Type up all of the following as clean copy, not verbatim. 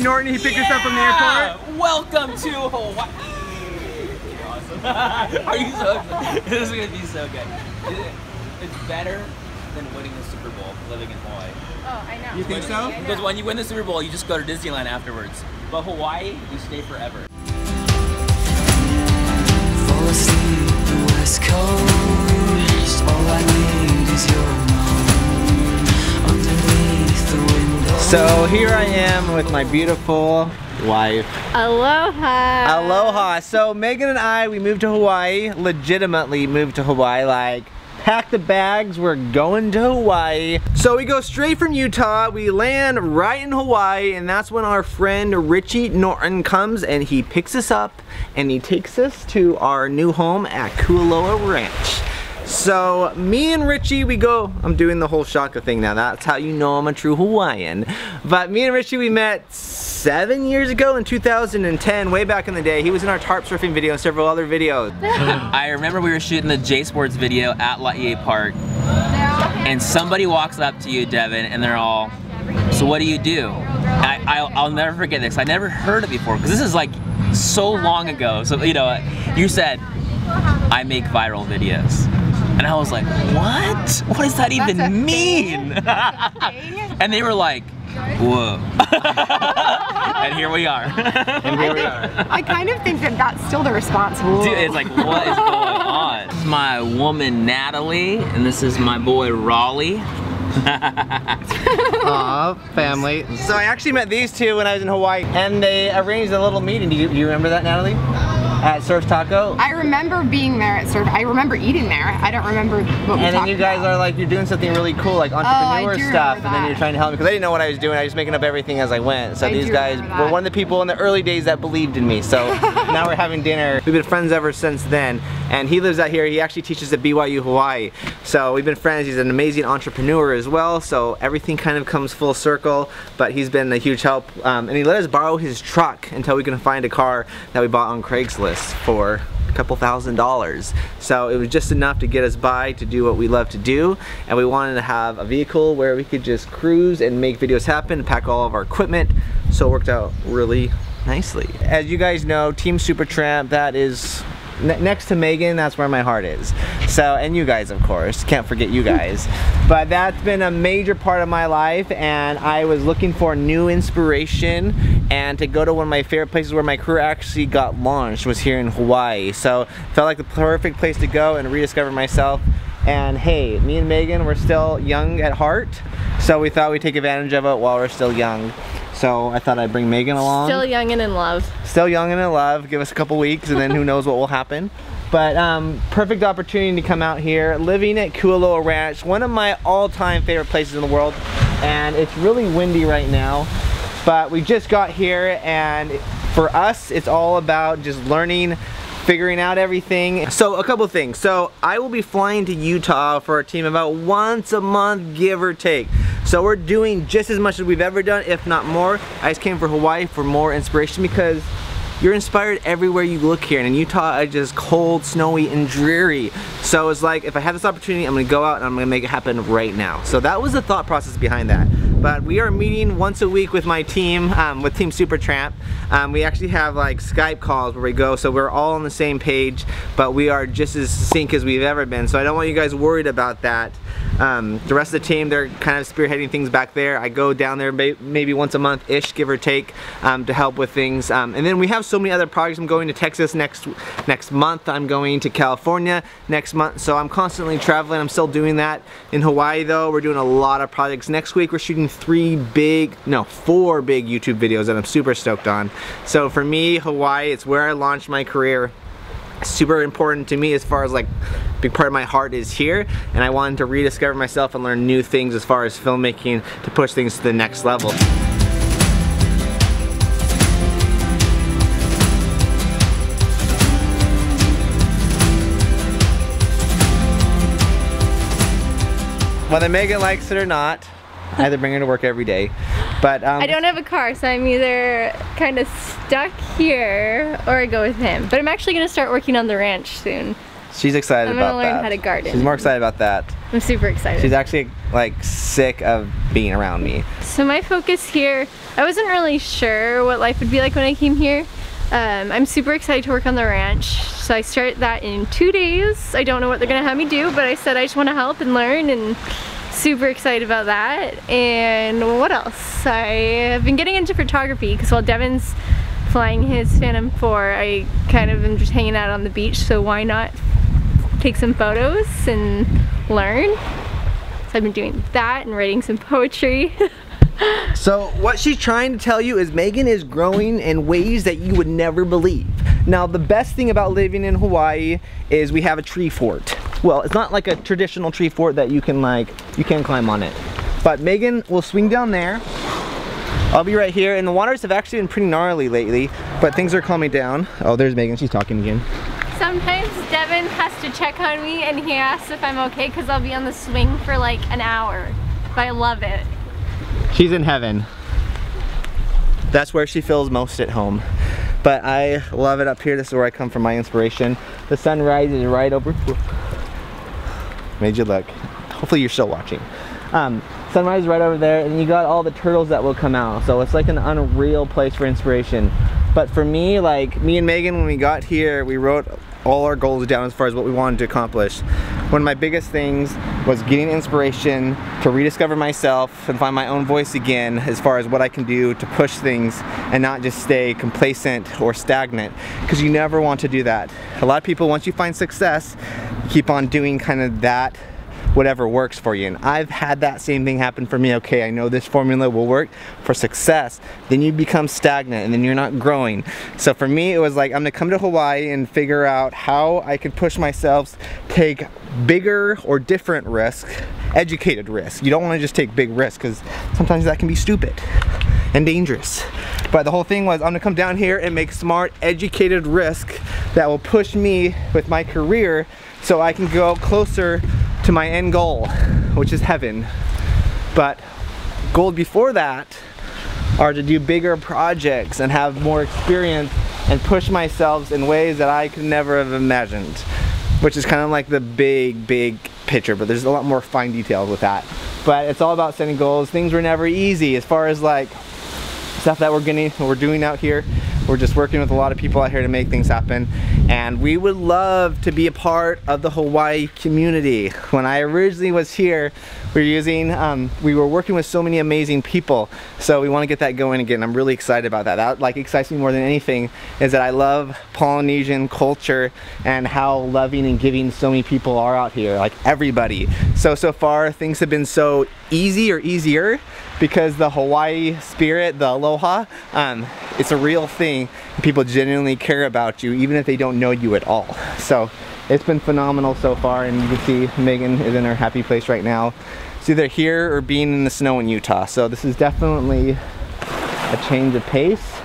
Richie Norton. He picked us up from the airport. Welcome to Hawaii. Awesome. Are you so excited? This is gonna be so good. It's better than winning the Super Bowl living in Hawaii. Oh, I know. You think so? Because when you win the Super Bowl, you just go to Disneyland afterwards. But Hawaii, you stay forever. Fall asleep the West Coast. All I need is your moan underneath the window. So here I am with my beautiful wife. Aloha. Aloha. So Megan and I, we moved to Hawaii. Legitimately moved to Hawaii. Like, pack the bags, we're going to Hawaii. So we go straight from Utah, we land right in Hawaii, and that's when our friend Richie Norton comes and he picks us up and he takes us to our new home at Kualoa Ranch. So me and Richie, we go, I'm doing the whole shaka thing now, that's how you know I'm a true Hawaiian. But me and Richie, we met 7 years ago in 2010, way back in the day. He was in our tarp surfing video and several other videos. I remember we were shooting the J Sports video at Laie Park, and somebody walks up to you, Devin, and they're all, so what do you do? And I'll never forget this. I never heard it before, because this is like so long ago. So, you know, you said, I make viral videos. And I was like, what? What does that even mean? And they were like, whoa. And here we are. And here we are. I kind of think that that's still the response. Whoa. Dude, it's like, what is going on? This is my woman, Natalie, and this is my boy, Raleigh. Aw, family. So I actually met these two when I was in Hawaii, and they arranged a little meeting. Do you remember that, Natalie? At Surf Taco? I remember being there at Surf. I remember eating there. I don't remember what we talked about. And then you guys are like, you're doing something really cool, like entrepreneur stuff, and then you're trying to help me, because I didn't know what I was doing. I was making up everything as I went. So these guys were one of the people in the early days that believed in me. So now we're having dinner. We've been friends ever since then. And he lives out here. He actually teaches at BYU Hawaii. So we've been friends. He's an amazing entrepreneur as well. So everything kind of comes full circle. But he's been a huge help. And he let us borrow his truck until we can find a car that we bought on Craigslist for a couple $1,000s. So it was just enough to get us by to do what we love to do, and we wanted to have a vehicle where we could just cruise and make videos happen and pack all of our equipment, so it worked out really nicely. As you guys know, Team Supertramp, that is next to Megan, that's where my heart is. So, and you guys, of course, can't forget you guys. But that's been a major part of my life, and I was looking for new inspiration and to go to one of my favorite places where my career actually got launched was here in Hawaii. So it felt like the perfect place to go and rediscover myself. And hey, me and Megan, we're still young at heart, so we thought we'd take advantage of it while we're still young. So I thought I'd bring Megan along. Still young and in love. Still young and in love. Give us a couple weeks and then who knows what will happen. But perfect opportunity to come out here, living at Kualoa Ranch, one of my all-time favorite places in the world. And it's really windy right now, but we just got here, and for us, it's all about just learning, figuring out everything. So a couple things. So I will be flying to Utah for our team about once a month, give or take. So we're doing just as much as we've ever done, if not more. I just came for Hawaii for more inspiration, because you're inspired everywhere you look here, and in Utah it's just cold, snowy, and dreary. So it's like, if I have this opportunity, I'm gonna go out and I'm gonna make it happen right now. So that was the thought process behind that. But we are meeting once a week with my team, with Team Supertramp. We actually have like Skype calls where we go, so we're all on the same page, but we are just as sync as we've ever been. So I don't want you guys worried about that. The rest of the team, they're kind of spearheading things back there. I go down there maybe once a month-ish, give or take, to help with things. And then we have so many other projects. I'm going to Texas next month. I'm going to California next month. So I'm constantly traveling. I'm still doing that. In Hawaii though, we're doing a lot of projects. Next week we're shooting 4 big YouTube videos that I'm super stoked on. So for me, Hawaii, it's where I launched my career. Super important to me as far as like big part of my heart is here, and I wanted to rediscover myself and learn new things as far as filmmaking to push things to the next level. Whether Megan likes it or not, I either bring her to work every day. But I don't have a car, so I'm either kind of stuck here or I go with him. But I'm actually gonna start working on the ranch soon. She's excited about that. I'm gonna learn how to garden. She's more excited about that. I'm super excited. She's actually like sick of being around me. So my focus here, I wasn't really sure what life would be like when I came here. I'm super excited to work on the ranch. So I start that in 2 days. I don't know what they're gonna have me do, but I said I just wanna help and learn, and super excited about that. And what else? I have been getting into photography because while Devin's flying his Phantom 4, I kind of am just hanging out on the beach, so why not take some photos and learn? So I've been doing that and writing some poetry. So what she's trying to tell you is Megan is growing in ways that you would never believe. Now the best thing about living in Hawaii is we have a tree fort. Well, it's not like a traditional tree fort that you can climb on it. But Megan will swing down there. I'll be right here, and the waters have actually been pretty gnarly lately, but things are calming down. Oh, there's Megan, she's talking again. Sometimes Devin has to check on me and he asks if I'm okay because I'll be on the swing for like an hour. But I love it. She's in heaven. That's where she feels most at home. But I love it up here. This is where I come for my inspiration. The sunrise is right over. Made you look. Hopefully you're still watching. Sunrise is right over there, and you got all the turtles that will come out. So it's like an unreal place for inspiration. But for me, like me and Megan, when we got here, we wrote all our goals down as far as what we wanted to accomplish. One of my biggest things was getting inspiration to rediscover myself and find my own voice again as far as what I can do to push things and not just stay complacent or stagnant, because you never want to do that. A lot of people, once you find success, keep on doing kind of that, whatever works for you. And I've had that same thing happen for me. Okay, I know this formula will work for success. Then you become stagnant and then you're not growing. So for me, it was like, I'm gonna come to Hawaii and figure out how I could push myself, take bigger or different risk, educated risk. You don't wanna just take big risks because sometimes that can be stupid and dangerous. But the whole thing was, I'm gonna come down here and make smart, educated risk that will push me with my career so I can go closer to my end goal, which is heaven. But goals before that are to do bigger projects and have more experience and push myself in ways that I could never have imagined, which is kind of like the big picture, but there's a lot more fine details with that. But it's all about setting goals. Things were never easy as far as like stuff that we're doing out here. We're just working with a lot of people out here to make things happen, and we would love to be a part of the Hawaii community. When I originally was here, we were working with so many amazing people, so we want to get that going again. I'm really excited about that. That like excites me more than anything is that I love Polynesian culture and how loving and giving so many people are out here, like everybody. So far things have been so easy or easier because the Hawaii spirit, the aloha, it's a real thing. People genuinely care about you even if they don't know you at all. So it's been phenomenal so far, and you can see Megan is in her happy place right now. It's either here or being in the snow in Utah. So this is definitely a change of pace.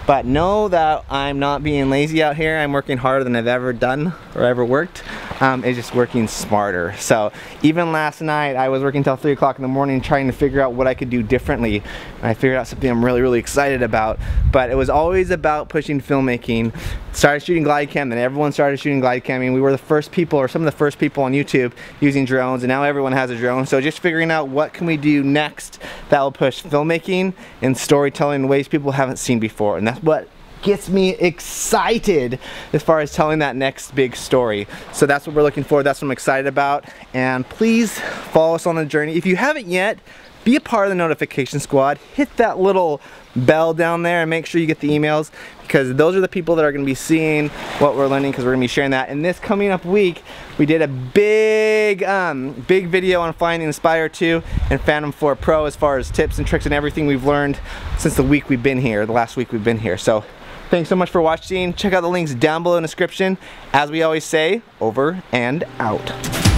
But know that I'm not being lazy out here. I'm working harder than I've ever done or ever worked. It's just working smarter. So even last night, I was working till 3 o'clock in the morning trying to figure out what I could do differently. And I figured out something I'm really excited about. But it was always about pushing filmmaking. Started shooting Glidecam, then everyone started shooting Glidecam. I mean, we were the first people, or some of the first people on YouTube using drones, and now everyone has a drone. So just figuring out what can we do next that will push filmmaking and storytelling in ways people haven't seen before. And that's what gets me excited as far as telling that next big story. So that's what we're looking for. That's what I'm excited about. And please follow us on the journey. If you haven't yet, be a part of the notification squad. Hit that little bell down there and make sure you get the emails, because those are the people that are going to be seeing what we're learning, because we're going to be sharing that. And this coming up week, we did a big video on flying the Inspire 2 and Phantom 4 Pro as far as tips and tricks and everything we've learned since the week we've been here, the last week we've been here. So thanks so much for watching. Check out the links down below in the description. As we always say, over and out.